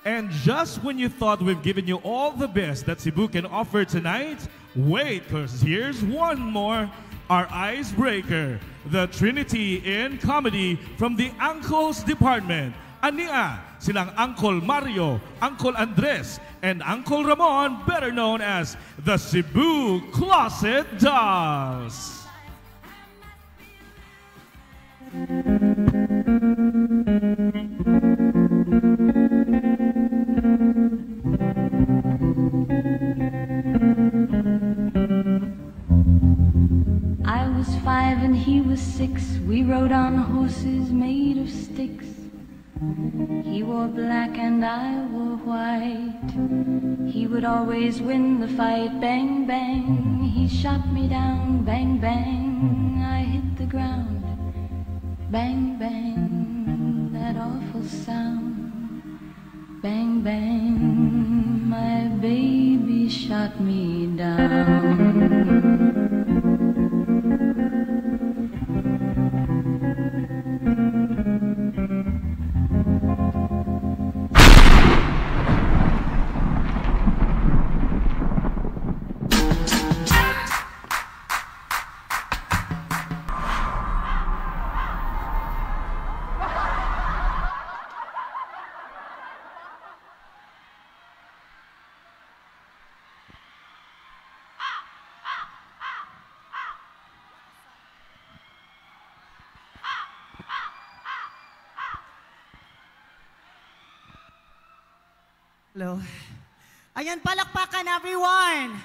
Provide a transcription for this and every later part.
And just when you thought we've given you all the best that Cebu can offer tonight, wait, because here's one more, our icebreaker, the Trinity in Comedy from the Uncles Department. Ania, silang Uncle Mario, Uncle Andres, and Uncle Ramon, better known as the Cebu Closet Dolls. I was 5 and he was 6. We rode on horses made of sticks. He wore black and I wore white. He would always win the fight. Bang, bang, he shot me down. Bang, bang, I hit the ground. Bang, bang, that awful sound. Bang, bang, my baby shot me down. Hello. Ayan, palakpakan everyone.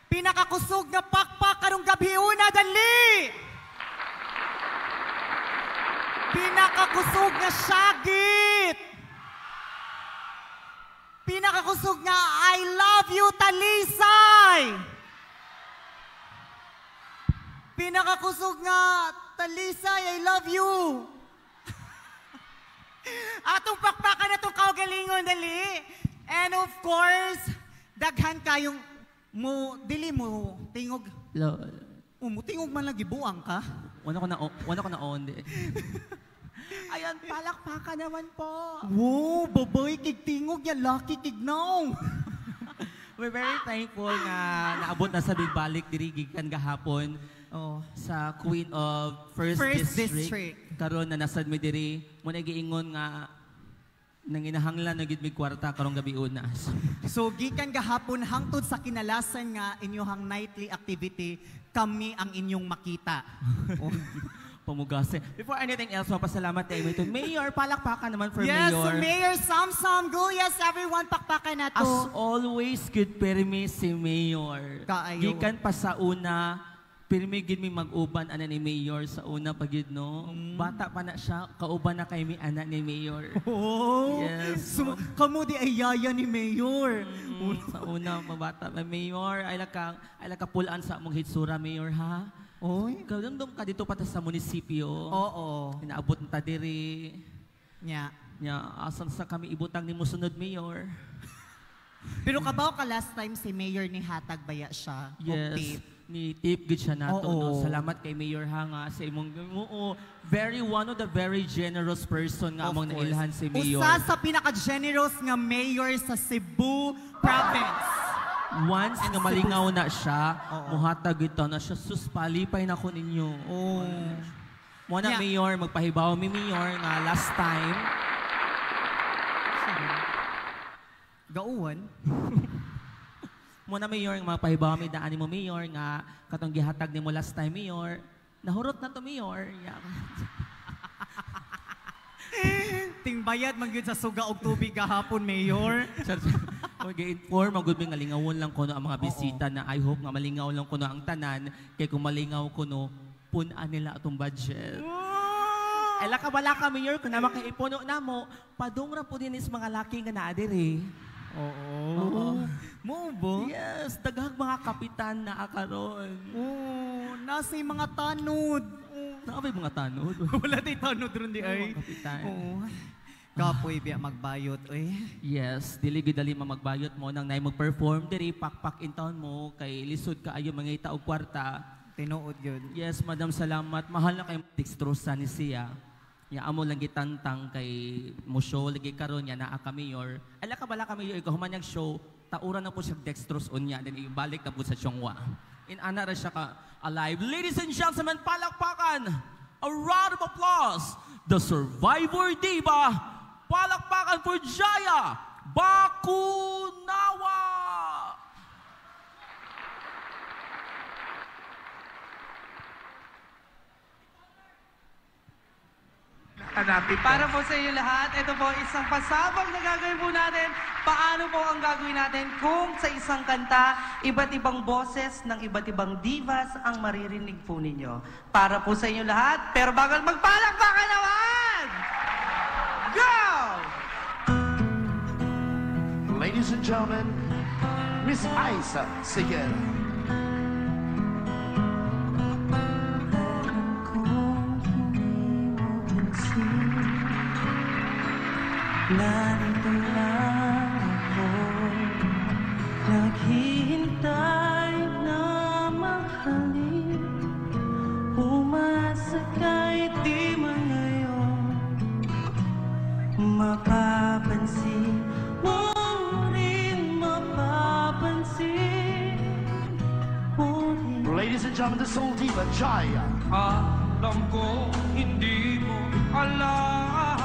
Pinakakusog na pakpak karong gabi una, dali! Pinakakusog na syagit. Pinakakusog na I love you, Talisay. Pinakakusog nga Talisay, I love you. Atong pakpakan na itong kaugalingon, dali. And of course, daghan kayong dili mo tingog. Mo tingog man lagi buang ka. Wala ko na on. Ayan, palakpakan naman po. Wow, baboy kig tingog ya, lucky kig now. We're very thankful nga naabot na sa bigbalik diri gikan gahapon. Sa Queen of First District. Karon na nasad mi diri, mo nagiingon nga nanginahanglan na gid mig kwarta karong gabi una. So gikan gahapon hangtod sa kinalasan nga inyong nightly activity, kami ang inyong makita. Pamugase. Before anything else, mapasalamat tayo ito. Mayor, palakpakan naman for yes, Mayor. Yes, Mayor Samsam. Go, yes, everyone, pakpakan na to. As always, good permi si Mayor. Kaayo. Gikan pa sa una, pirmi gid mi mag-uban ana ni Mayor sa una pagid no. Bata pa na siya, kauban na kay mi ana ni Mayor. Oh. Yes. So, kamo di ay yaya ni Mayor. Sa una mabata pa Mayor, ay laka pulaan sa among hitsura Mayor ha. Oy, kadumdum ka dito pata sa munisipyo. Oo. Inaabot ta diri. Nya. Asan sa kami ibutang ni musunod Mayor. Pero kabaw ka last time si Mayor ni hatag baya siya. Yes. Ni tip good siya nato. No? Salamat kay Mayor ha nga sa imong one of the very generous person nga among nailhan si Mayor. Usa sa pinaka-generous nga mayor sa Cebu Province. Once nga malingaw na siya, muhatag ito na siya, suspalipay na ko ninyo. Muna Mayor, magpahibaw mi Mayor nga last time. Gauwan? Muna Mayor, nga magpahibaw mi daan mo Mayor nga katong gihatag nimo last time Mayor. Nahurot na to Mayor. Tingbayad man gyud sa suga og tubig gahapon Mayor. Mag-inform, mag-good nga lingawon lang ko no ang mga bisita na I hope nga malingaw lang ko no ang tanan. Kaya kung malingaw ko no, punaan nila atong budget. Ay bala ka, Mayor, kung naman kay ipuno na mo, padungra po din is mga laki nga naadiri. Oo. Mo ba? Yes, daghang mga kapitan na akaron. Oo, nasa mga tanod. Nakabay mga tanod. Wala tayo tanod ron di ay. Mga kapitan. Oo. Kapoy biya magbayot, oy. Yes, dili gid dali magbayot mo nang nay mag-perform diri pakpak in town mo kay lisod ka ayo mga ita og kwarta. Tinuod gyud. Yes, madam, salamat. Mahal na kay Dextrosa ni siya. Ya amo lang gitantang kay mo show lagi karon ya naa ka mayor. Ala ka bala ka mayor ikaw humanyag show tauran na po siya dextrose unya then ibalik na po sa Chongwa. In ana ra siya ka alive. Ladies and gentlemen, palakpakan. A round of applause. The Survivor Diva. Palakpakan for Jaya Bakunawa. Para po sa inyo lahat, ito po isang pasabog na gagawin po natin. Paano po ang gagawin natin kung sa isang kanta, iba't ibang boses ng iba't ibang divas ang maririnig po ninyo. Para po sa inyo lahat, pero bagal magpalakpakan naman! Go! Ladies and gentlemen, Miss Aiza Seguel. Narito lang ako, naghihintay na mahalin. Umasa kahit di man ngayon mapapansin mo rin, mapapansin mo rin. Ladies and gentlemen, the Soul Diva, Jaya. Alam ko hindi mo alam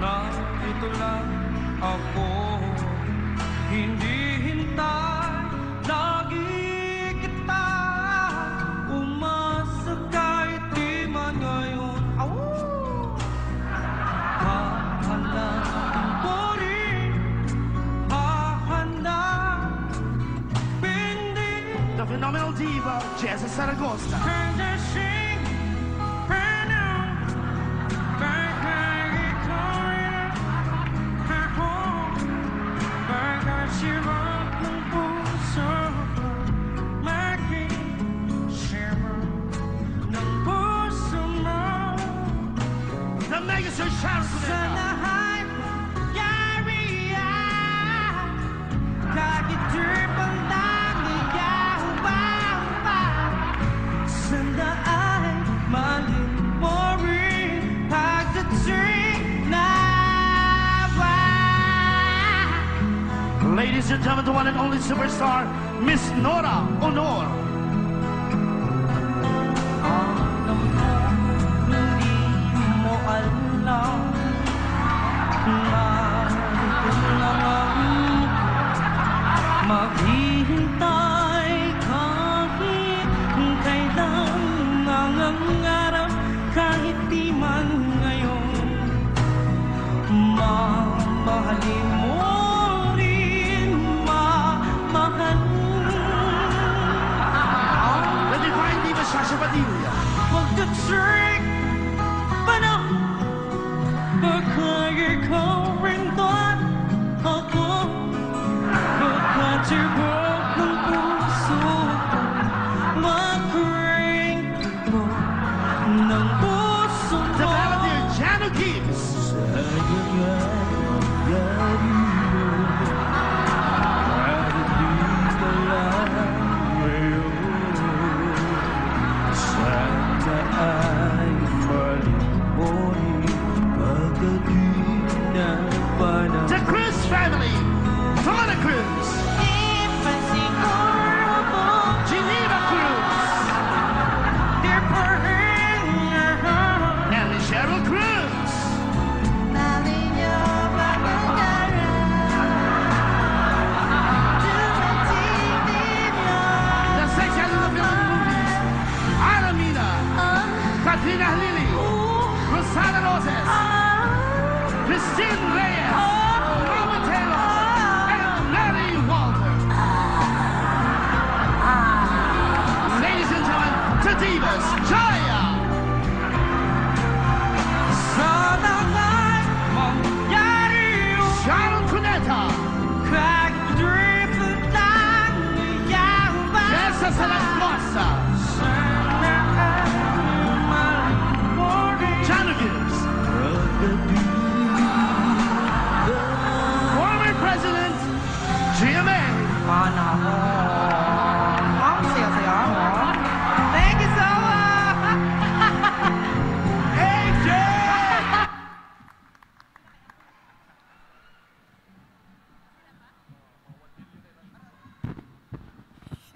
na ito lang ako, hindi hintay, lagi kita umasa kahit di man ngayon. Hahanapin ko rin, hahanapin din. The phenomenal diva, Jessa Saragossa. Ladies and gentlemen, the one and only superstar, Miss Nora Honor. Maghihintay kahit kailan, nangangarap kahit di man ngayon. Mamahalin mo rin, mamahalin. The divine diva, Sasha Padilla. Pagka-trick pa na, baka ikaw rin doon ako. Pagkatibok ng puso ko, mag-ring mo ng puso mo. The melody, Jano Gibbs. The Cruz family, Donna Cruz, Geneva Cruz, and Cheryl Cruz. The sex and the film movies, Aramina, Katrina Lili, Rosana Roses, Christine Reyes, Robert Taylor, and Larry Walter. Ladies and gentlemen, the divas, Jaya. Sharon Cuneta. Jessa Saragossa. Jano Gibbs.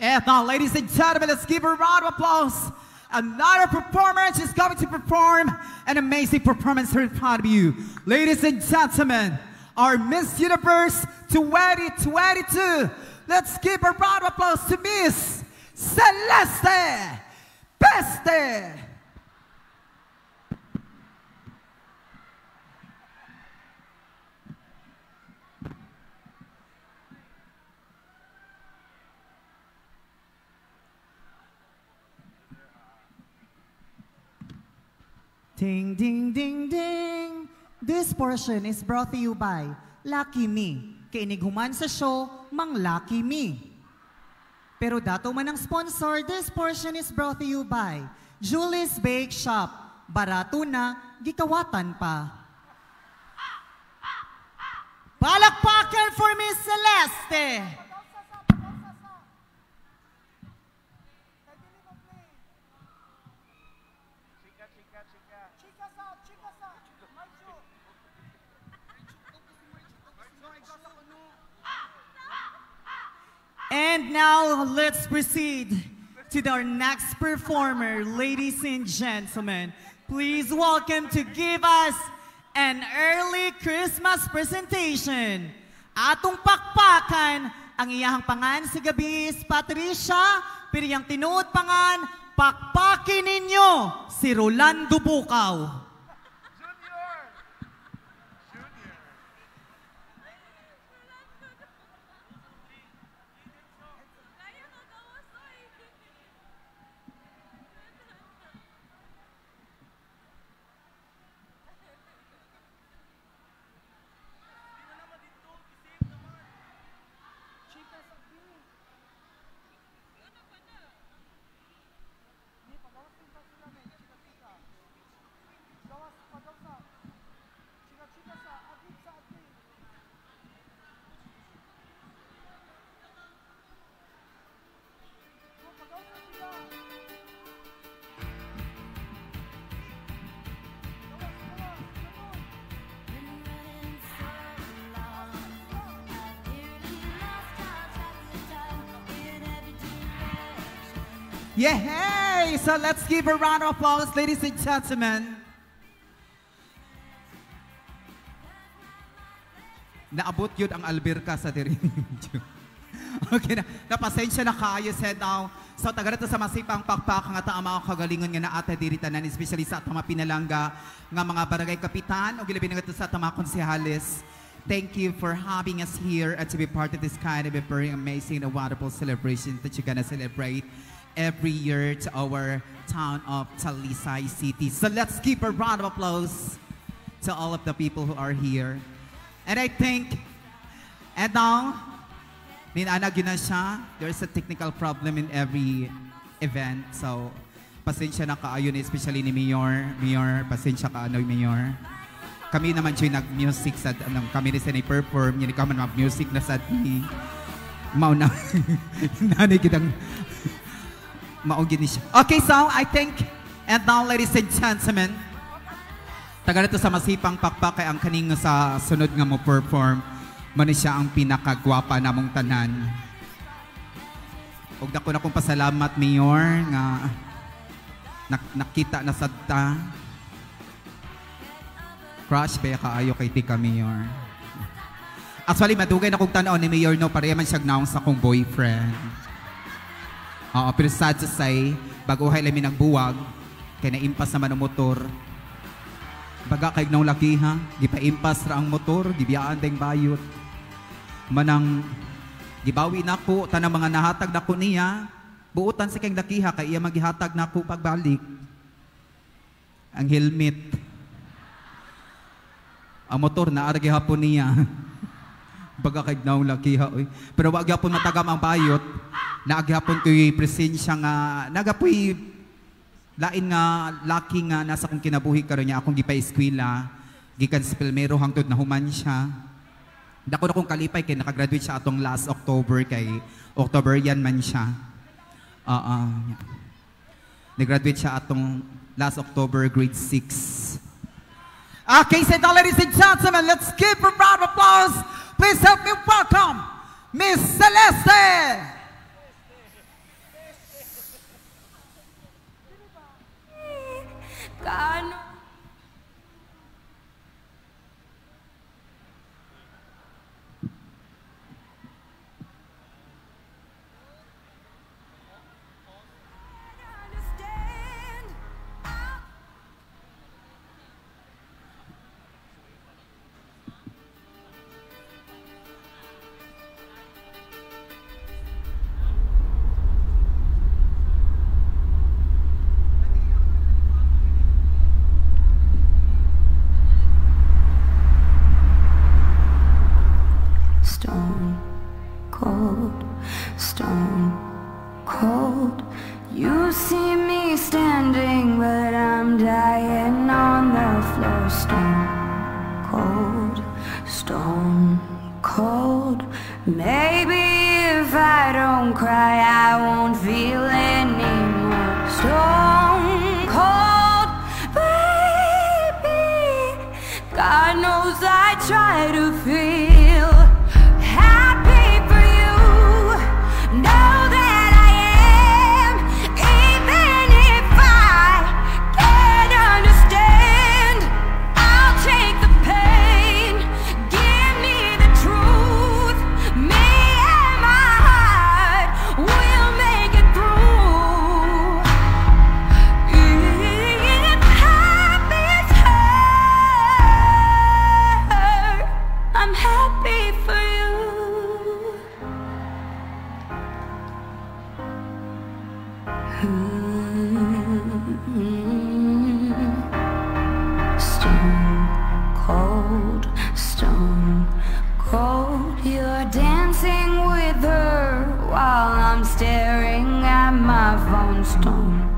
And now, ladies and gentlemen, let's give her a round of applause. Another performer is going to perform an amazing performance here in front of you. Ladies and gentlemen, our Miss Universe 2022. Let's give a round of applause to Miss Celeste Peste. Ding, ding, ding, ding. This portion is brought to you by Lucky Me. Kainig human sa show, Mang Lucky Me. Pero dato man ang sponsor, this portion is brought to you by Julie's Bake Shop. Barato na, gikawatan pa. Palakpakan for Miss Celeste. And now, let's proceed to our next performer. Ladies and gentlemen, please welcome to give us an early Christmas presentation. Atong pakpakan ang iyahang pangan sa gabi is Patricia, pero yung tinuod pangan, pakpakin ninyo si Rolando Bukaw. Yeah, so let's give a round of applause, ladies and gentlemen. Naabot yun ang albirka sa diri. Okay na, napasensya na kayo, said now. So taga sa masipang pakpak nga ta mga kagalingon nga naata diri tanan, especially sa atong mga pinalangga nga mga barangay kapitan o gilabi nga sa atong mga konsehales. Thank you for having us here and to be part of this kind of a very amazing and wonderful celebration that you're gonna celebrate every year to our town of Talisay City. So let's give a round of applause to all of the people who are here. And I think, and now, ninanag yun na siya. There's a technical problem in every event. So, pasensya na kaayon, especially ni Mayor. Mayor, pasensya ka ano, Mayor. Kami naman siya nag-music sa, kami rin siya na-perform. Yan ikaw man mag-music na sa ni Mauna. Nanay kitang maugin siya. Okay, so I think, and now ladies and gentlemen, taga nito sa masipang pakpak kay ang kaning sa sunod nga mo perform, man siya ang pinakagwapa namong tanan. Ug dako na kong pasalamat, Mayor, nga nakita na sadta. Crush ba kaayo kay tika, Mayor? Actually, madugay na kong tanaw ni Mayor, no, pareha man siya naong sa kong boyfriend. Oo, pero sad to say, bago hay lamin ang buwag, kaya naimpas naman ang motor. Baga kay nang laki ha, gipaimpas ra ang motor, gibiyaan ding bayot. Manang gibawi nako tanang mga nahatag nako niya, buutan sa kay laki ha, kay iya maghihatag nako pagbalik. Ang helmet. Ang motor na ara gihapon niya. Baga kay nang laki ha, oy. Pero wag gyapon matagam ang bayot. Naaghapon ko'y presensya nga, nagapoy lain nga, laki nga nasa kong kinabuhi karon niya akong gipa-eskwela, gikan sa Pilmero hangtod na human siya. Dako na kong kalipay kay nakagraduate siya atong last October kay October yan man siya. Nag-graduate siya atong last October, grade 6. Okay, so now ladies and gentlemen, let's give a round of applause. Please help me welcome Miss Celeste stone cold. Maybe if I don't cry, I won't feel anymore. Stone cold, baby. God knows I try to feel happy for you. Know that I am, even if I can't understand. I'll take the pain, give me the truth. Me and my heart will make it through. If happy's hurt, I'm happy for you. Stone cold, you're dancing with her while I'm staring at my phone. Stone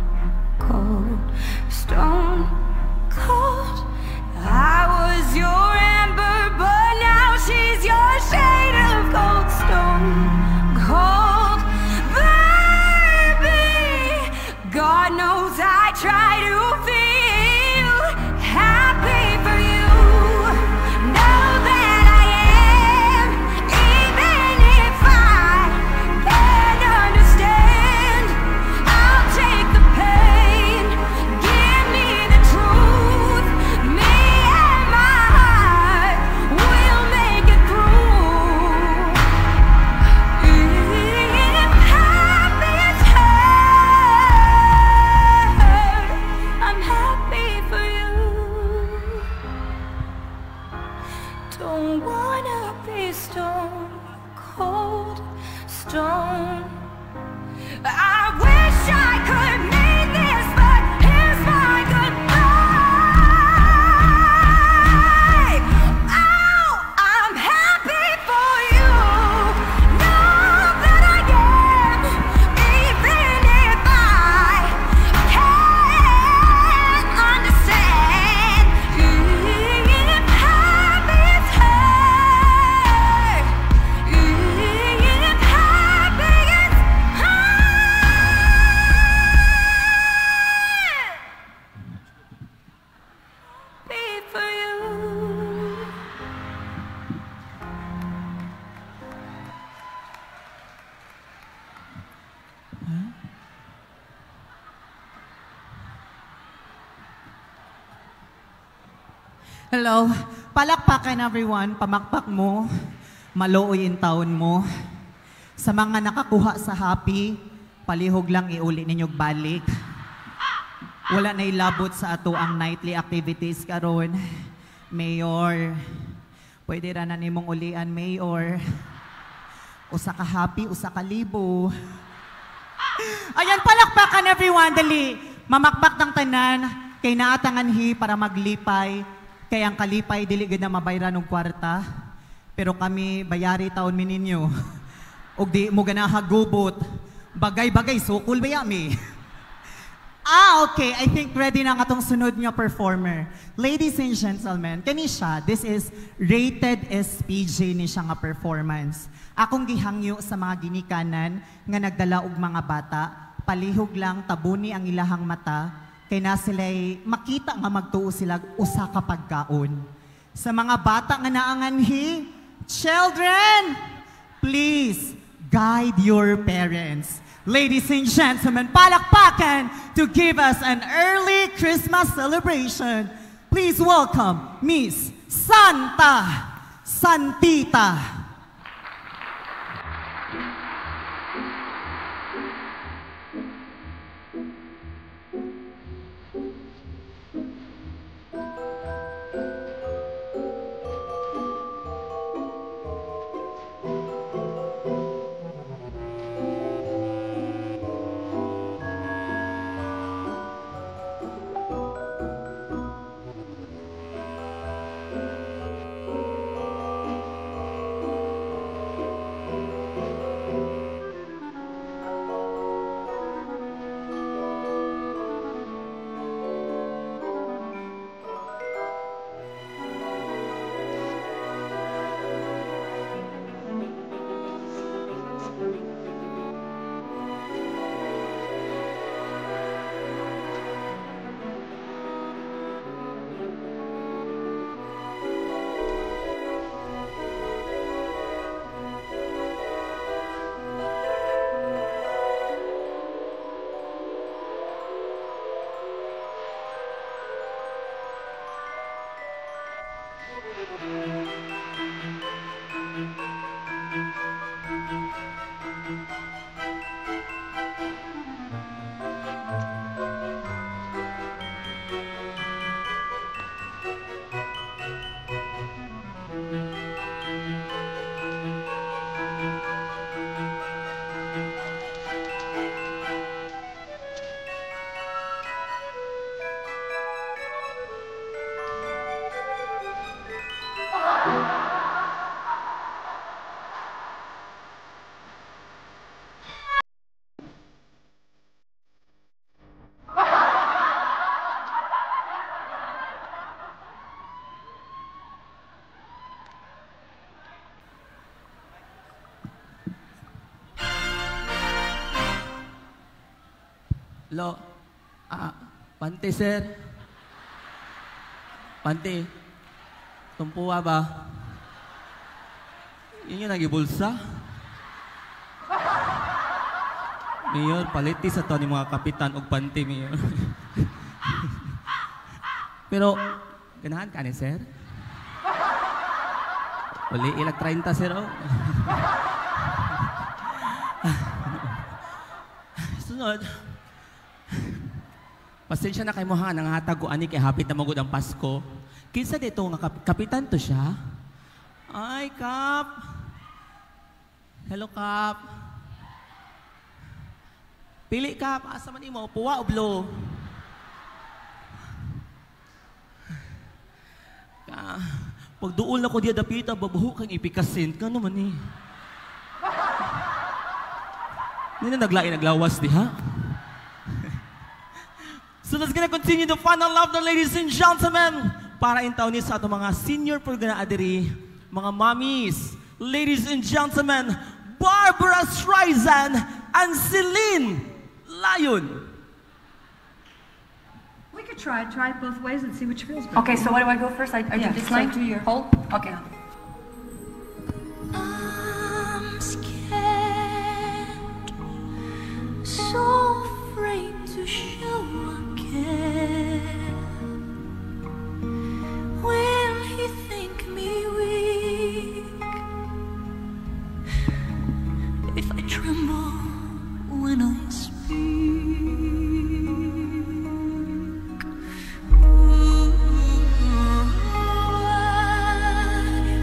cold, I was your amber, but now she's your shade of gold. Stone cold, baby. God knows I try to feel happy for you. Know that I am, even if I can't understand. I'll take the pain, give me the truth. Me and my heart will make it through. If happy's hurt, I'm happy for you. Don't wanna be stone cold, stone. I wish I could mean this, but here's my goodbye. Oh, I'm happy for you. Know that I am, even if I can't understand. If happy's hurt, if happy's happy for you. Hello. Palakpakan everyone. Pamakpak mo. Maluoy in taon mo. Sa mga nakakuha sa happy, palihog lang iuli ninyog balik. Wala na ilabot sa ato ang nightly activities karon. Mayor, pwede ra na nimong ulian, Mayor. Usa ka happy, usa ka libo. Ayan, palakpakan everyone. Dali. Mamakpak ng tanan. Kay naatanganhi para maglipay. Kay ang kalipay, dili gid na mabayran og kwarta. Pero kami, bayari taon mi ninyo. Og di mo ganahagubot. Bagay-bagay, sukul ba yami? Okay. I think ready na nga tong sunod nga performer. Ladies and gentlemen, kani siya. This is rated SPJ ni siya nga performance. Akong gihangyo sa mga ginikanan nga nagdala og mga bata. Palihog lang, tabuni ang ilahang mata. Kay na sila'y makita nga magtuo sila usa ka pagkaon. Sa mga bata nga naanganhi, children, please guide your parents. Ladies and gentlemen, palakpakan to give us an early Christmas celebration. Please welcome Miss Santita. Lo, Pante, sir. Pante, tumpuwa ba? Yun yung nagibulsa? Mayor, paliti sa to ni mga kapitan og Pante, Mayor. Pero, ganahan ka ni, sir? Uli, ilag 30, sir, oh. Sunod. Pasensya na kay mo ha, nangatag ko ani kay hapit na magud ang Pasko. Kinsa dito nga kapitan to siya? Ay, Kap. Hello, Kap. Pili, Kap. Asa man imo? Puwa o blow? Pag duol na ko diya dapita, babaho kang ipikasin. Kano man ni? Hindi na naglawas di ha? So let's gonna continue the final love, ladies and gentlemen. Para intaw ni sa ato mga senior programa adiri, mga mommies, ladies and gentlemen, Barbara Streisand and Celine Lion. We could try it both ways and see which feels better. Okay, so what do I go first? I do this line? Do your hold? Okay. I'm scared, so afraid to show my care. Will he think me weak if I tremble when I speak? Why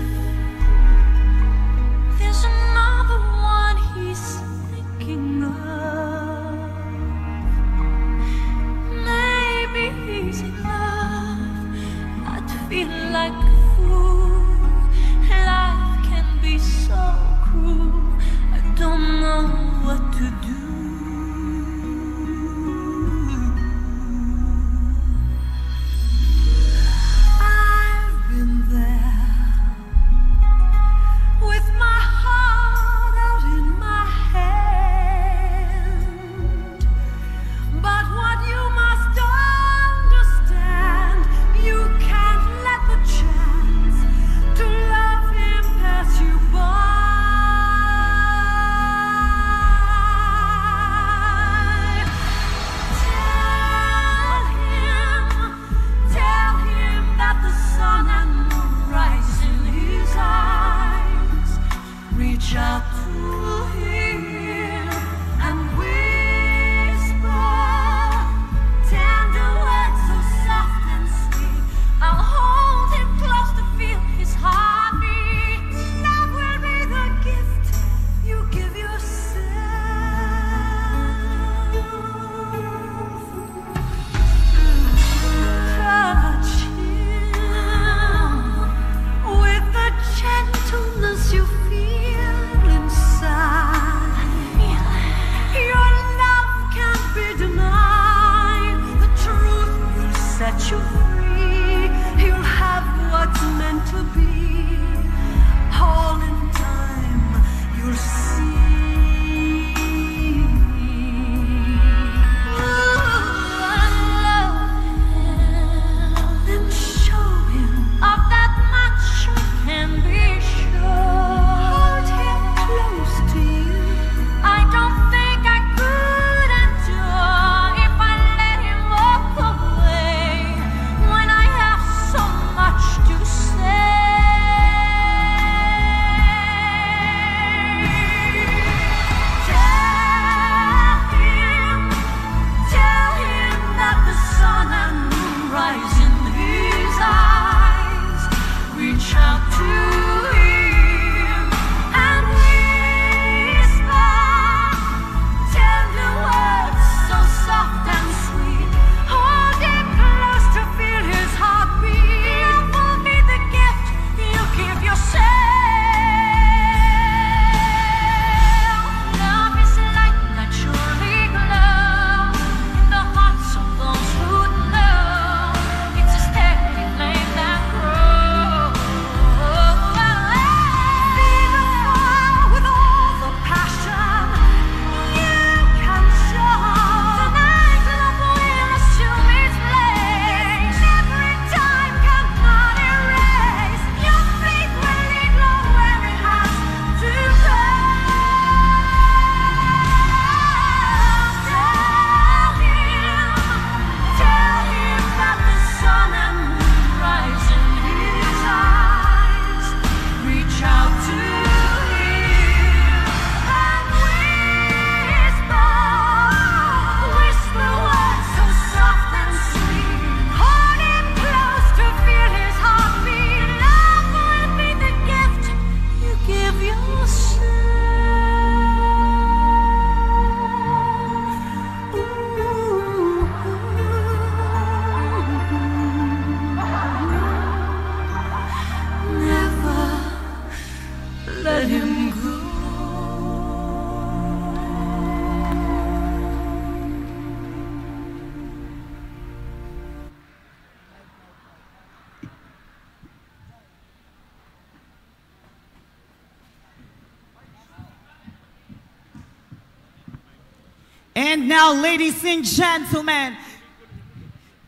And now, ladies and gentlemen,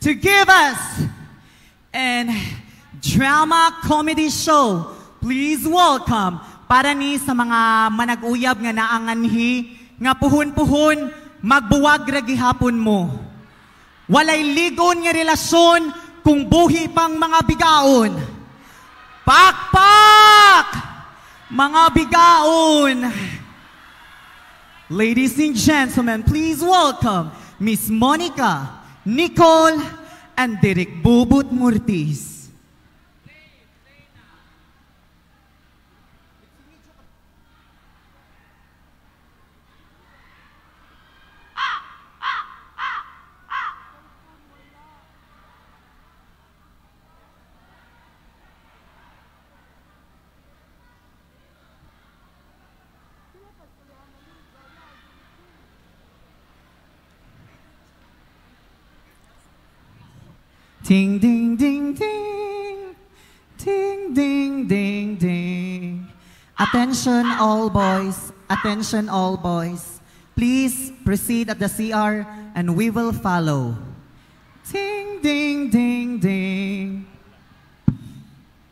to give us an drama comedy show, please welcome para ni sa mga manag-uyab nga naanganhi, nga puhon-puhon, magbuwag ra gihapon mo. Walay ligon nga relasyon kung buhi pang mga bigaon. Pakpak! Mga bigaon! Ladies and gentlemen, please welcome Miss Monica, Nicole, and Derek Bubut Murtis. Ding, ding, ding, ding. Ding, ding, ding, ding. Attention all boys. Attention all boys. Please proceed at the CR and we will follow. Ding, ding, ding, ding.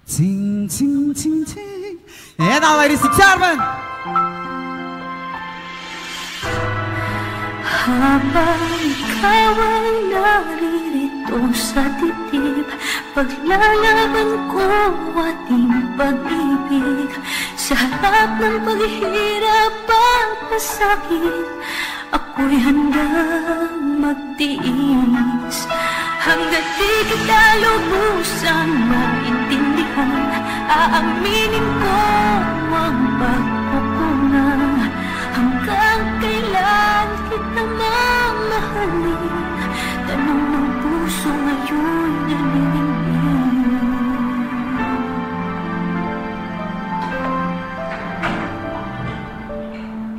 Ding, ding, ding, ding. And now, ladies and gentlemen. Habang ikaw ay naririto sa dibdib, paglalaban ko ating pag-ibig. Sa harap ng paghihirap at pasakit, ako'y handang magtiis. Hanggat di kita lubusan maintindihan, aaminin ko ang pagkukulang. Hanggang kailan kita mamahalin? Tanong ng puso ngayon nalilingin.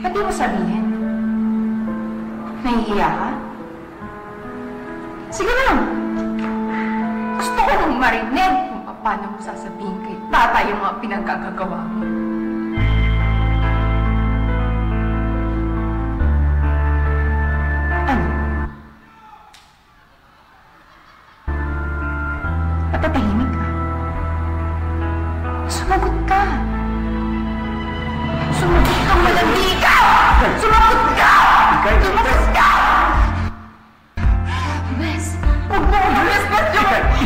Ba't di mo sabihin? Nahihiya ka? Sige lang! Gusto ko nang marinig kung paano mo sasabihin kay tata yung mga pinagkagagawa mo. Patahimik ka. Sumagot ka. Sumagot ka, malandi ka! Sumagot ka! Sumagot ka! Bes, huwag mo! Bes, bes!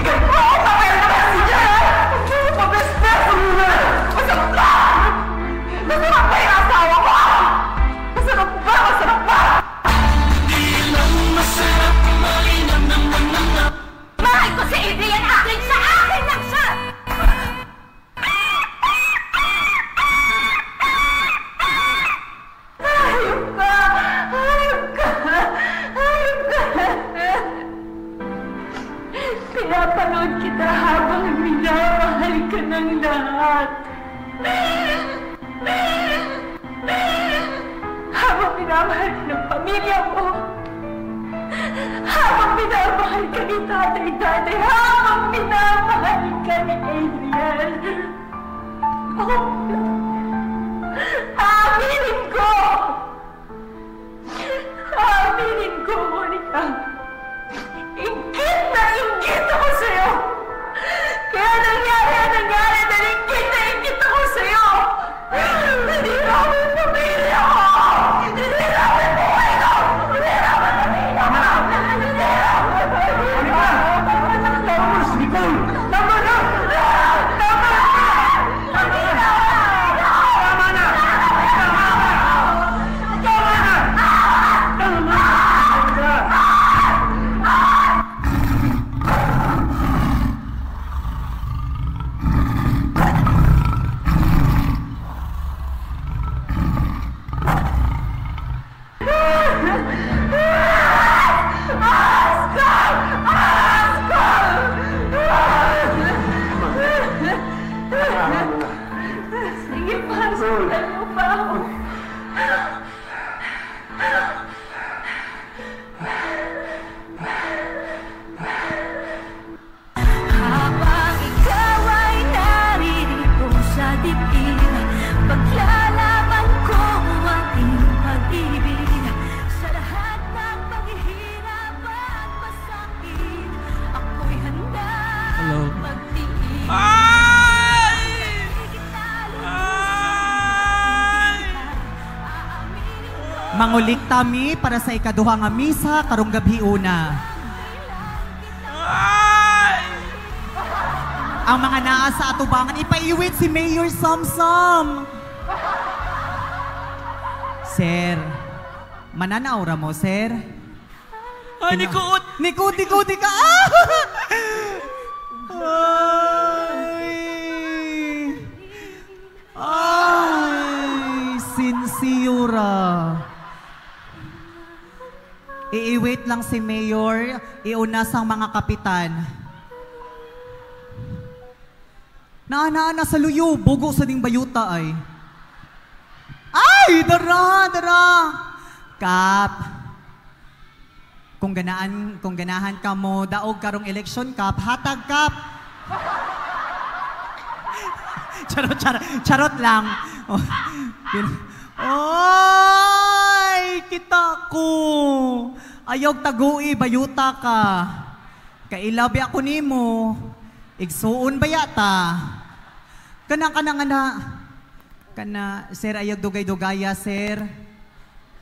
Huwag mo! Mamaya na bes! Huwag mo! Bes, bes! Masarap ka! Masarap ba yung asawa ko? Masarap ba? Masarap ba? Di lang masarap mainam na. Mahal ko si Adrian, akin sa akin lang siya! Hayop ka! Hayop ka! Hayop ka! Pinapanood kita habang minamahal ka ng lahat. Habang minamahal ka ng pamilya mo. Habang minamahal ka ni tatay-tatay, habang minamahal ka ni Adrian. Aminin ko! Aminin ko, Monica. Inggit na inggit ako sa'yo! Kaya nangyari dahil inggit ako sa'yo! Hindi namin pamilya ko! Hindi namin buhay ko! Hindi namin pamilya ko! Tama na! Tama na! Sige pa, sundan mo pa ako. Habang ikaw ay naririto sa dibdib, paglalaban ko ating pag-ibig. Sa lahat na Mangulik tami para sa ikaduha nga misa karong gabi una. Ang mga naa sa atubangan, ipaiwit si Mayor Samsam. Sir, mananaw ra mo, sir? Ay, Nikut! Nikut ka! Ay, sinsiyura. Iiwait lang si Mayor, iunas ang mga kapitan. Naana sa luyo, bugo sa ding bayuta ay. Ay, dara! Kap, kung ganahan ka mo, daog karong eleksyon, Kap, hatag, Kap. Charot lang. Oy, kita ko. Ayog tagui, bayuta ka. Kailabi ako nimo. Igsuon ba yata? Kana, sir, ayog dugay-dugaya, sir.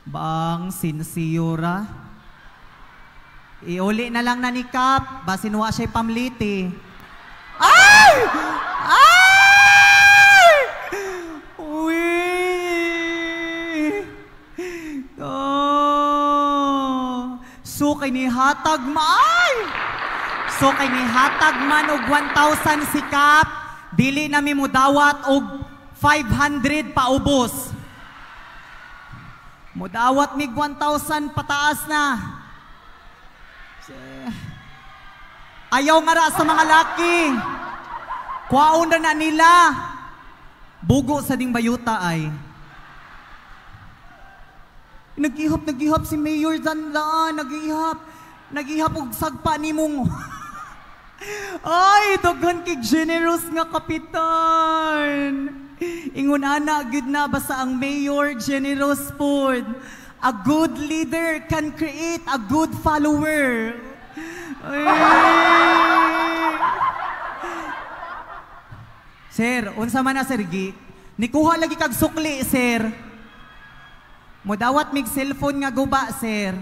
Bang, sinsiyura. Iuli na lang na ni Kap, basinwa siya'y pamliti. Ay! Uy! Sukay ni hatag man og 1,000 si Kap, dili na mi mo dawat og 500 paubos. Mudawat mig 1,000 pataas na. Ayaw nga ra sa mga laki. Kwaon na nila. Bugo sa ding bayuta ay. Nagihap si Mayor Zanda. Nagihap og sagpa ni mong. Ay, daghan kay generous nga kapitan. Ingon ana, good na basta ang mayor generous pod. A good leader can create a good follower. Ay. Sir, unsa man na sir gi? Nikuha lagi kag sukli, sir. Modawat mig cellphone nga guba, sir.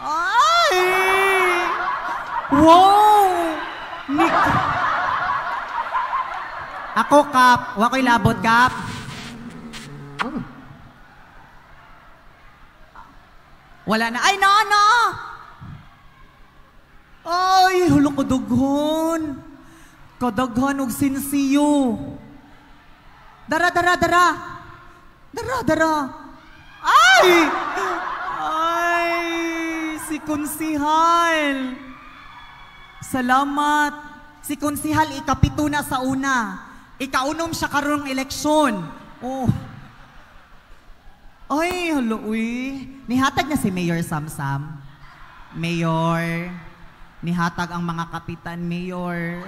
Ay! Wow! Ako, Kap. Wako'y labot, Kap. Wala na. Ay, na! Ay, hulo ko dughon. Kadaghan og sinsiyo. Dara. Ay! Ay, si Konsihal. Salamat. Si Konsihal, ikapito na sa una. Ikaunom siya karong eleksyon. Oh. Ay, halo, uy. Nihatag na si Mayor Samsam. Mayor. Nihatag ang mga kapitan, Mayor.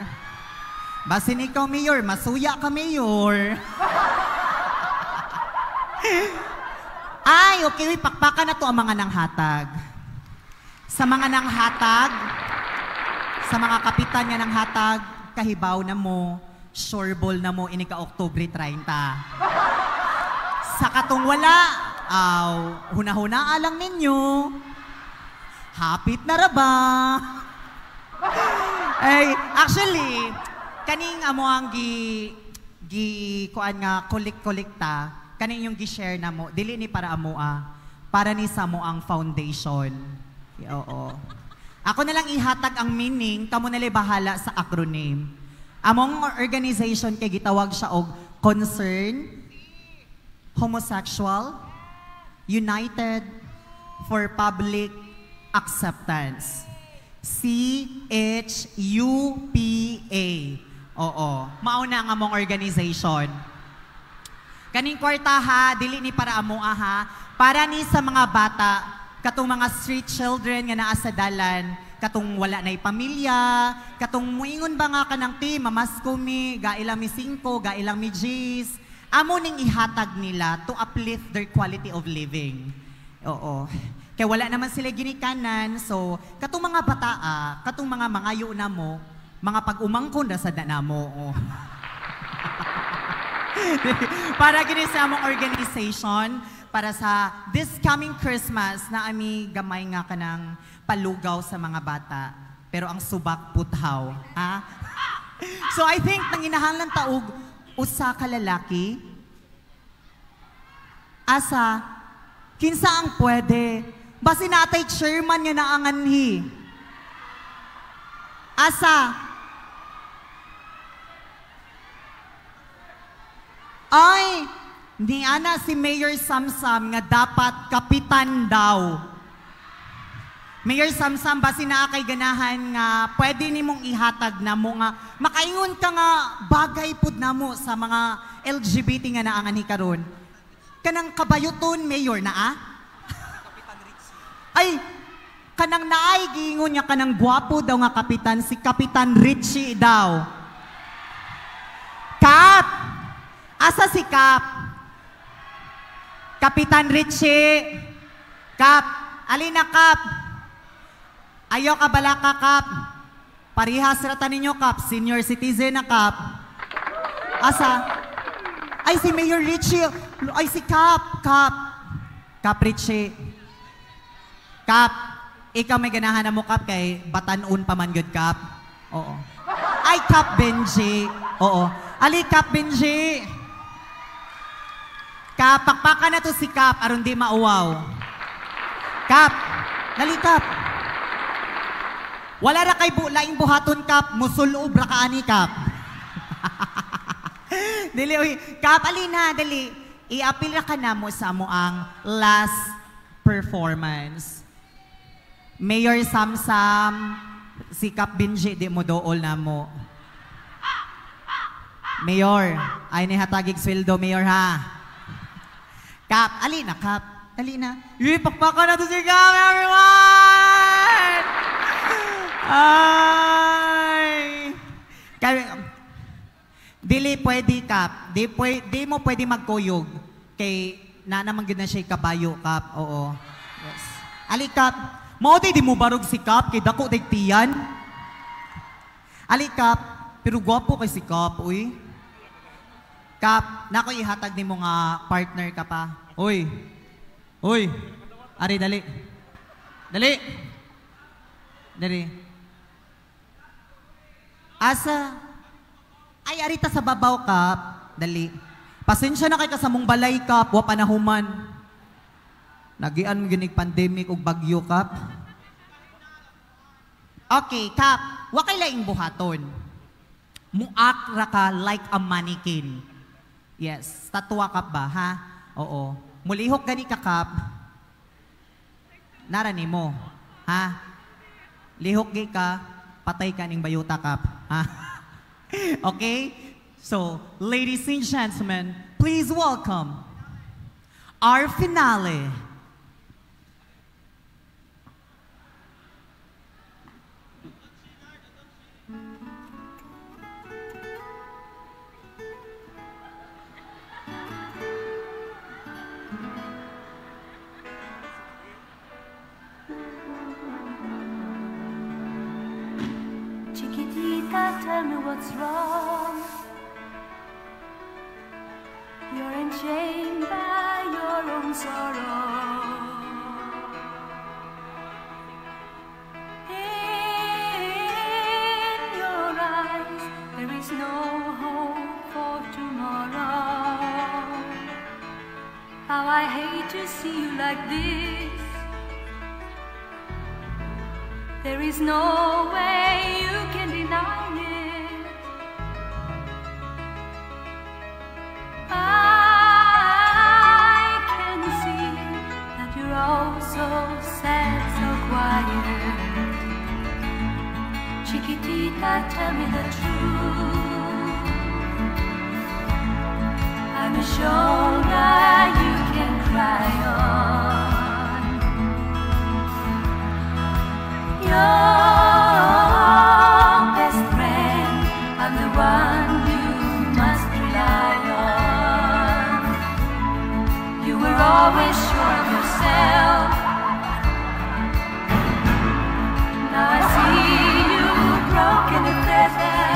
Basin ikaw, Mayor. Masuya ka, Mayor. Ay, okay. Pakpakan na to ang mga nanghatag. Sa mga nanghatag, sa mga kapitan nga nanghatag, kahibaw na mo, sureball na mo, ini ka Oktubre 30. Sa katong wala, huna-huna alang ninyo. Hapit na ra ba? Ay, actually, kaning amo ang kuan nga kolekta, kaning yung gi-share na mo, dili ni para amo para ni sa mo ang foundation. Oo. Ako na lang ihatag ang meaning, kamo na bahala sa acronym. Among organization kay gitawag siya og Concern Homosexual United for Public Acceptance. CHUPA. Oo. Mauna ang among organization. Kaning kwarta ha, dili ni para amo para ni sa mga bata, katong mga street children nga naa sa dalan, katong wala na'y pamilya, katong muingon ba nga ka ng mamasko mi, gailang mi 5, gailang mi Gs, amo ning ihatag nila to uplift their quality of living. Oo. Kaya wala naman sila ginikanan, so katong mga bata, katong mga mangayo na mo, mga pag-umangkon na sa dana mo. Oh. Para gini sa among organization, para sa this coming Christmas na ami gamay nga kanang palugaw sa mga bata. Pero ang subak puthaw. Ha? So I think nanginahanglan taog usa ka lalaki. Asa, kinsa ang pwede. Basi natay chairman nga naanganhi. Asa, ay, ni ana si Mayor Samsam nga dapat kapitan daw. Mayor Samsam, basi na kay ganahan nga pwede nimong ihatag na mo nga makaingon ka nga bagay pud namo sa mga LGBT nga naangani karon. Kanang kabayuton Mayor na Ay, kanang naay giingon niya kanang gwapo daw nga kapitan si Kapitan Richie daw. Kap! Asa si Kap? Kapitan Richie. Kap, alina Kap. Ayaw ka bala ka Kap. Parihas rata ninyo Kap, senior citizen na Kap. Asa? Ay si Mayor Richie. Ay si Kap. Kap Richie. Kap, ikaw may ganahan na mo Kap kay batanon pa man good Kap. Oo. Ay Kap Benji. Oo. Ali Kap Benji. Kap, pakpakan na to si Kap aron di mauwaw. Kap, dali Kap. Wala ra kay laing buhaton Kap, musulob ra kaani Kap. Dili oy, Kap ali na dali. I-appeal ra ka na mo sa mo ang last performance. Mayor Samsam, si Kap Benji di mo dool na mo. Mayor, ay ni hatagig sweldo Mayor ha. Kap, ali na Kap. Dali na. Pakpakan na to si Kap, everyone! Ay! Dili pwede Kap. Di mo pwede magkuyog. Kay naman yun na siya kabayo Kap. Oo. Yes. Ali Kap. Mao di mo barog si Kap. Kay dako day tiyan. Ali Kap. Pero gwapo kay si Kap. Uy. Kap, nako ihatag ni mo nga partner ka pa. Uy. Ari, dali. Asa? Ay, arita sa babaw, Kap. Dali. Pasensya na kay kasamong balay, Kap. Wa panahuman. Nagian mo ginig pandemic ug bagyo, Kap. Okay, Kap. Wa kay laing buhaton. Muak ra ka like a mannequin. Yes. Tatwa Kap ba, ha? Oo. Mulihok gani ka, Kap. Narani mo. Ha? Lihok gay ka, patay ka ning bayuta Kap. Ha? Okay? So, ladies and gentlemen, please welcome our finale. Chiquitita, tell me what's wrong. You're enchained by your own sorrow. In your eyes, there is no hope for tomorrow. How I hate to see you like this. There is no way you can deny it. I can see that you're all so sad, so quiet. Chiquitita, tell me the truth. I'm a shoulder you can cry on. Your best friend, I'm the one you must rely on. You were always sure of yourself. Now I see you broken and feathered.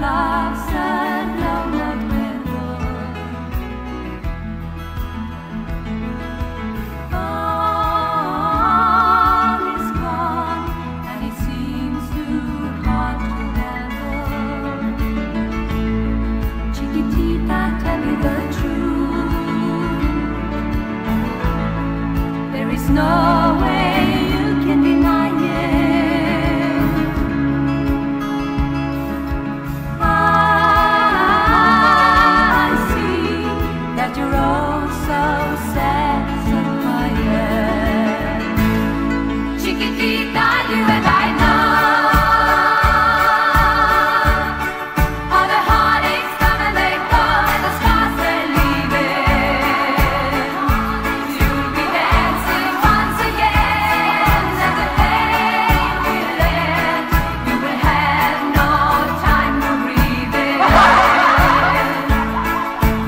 love's a lower river. All is gone, and it seems too hard to ever. Chiquitita, tell me the truth. There is no way you can deny it. I see that you're all so sad, so quiet. Chiquitita, you and I know all the heartaches come and they go, and the stars they leave it. You'll be dancing once again, and the pain will end. You will have no time to breathe it.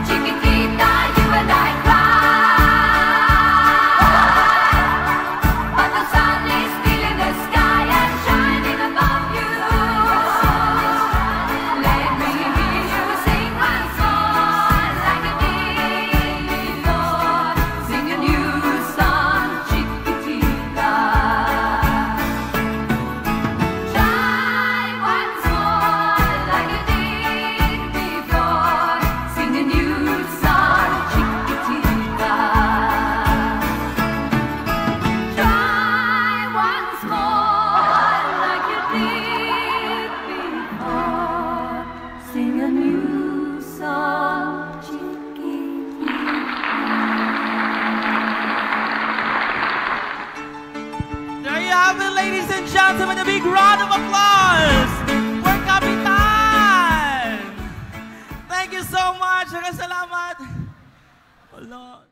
Chiquitita, you and I cry, but the sun is still in the sky and shining above you. Let me hear you sing once more like you did before. Sing a new song, Chiquitita. Try once more like you did before. Sing a new song, Chiquitita. Try once more like you did before. Sing a new song, Chiquitita. There you have it, ladies and gentlemen. A big round of applause for Kapitan! Thank you so much. Salamat. Wala.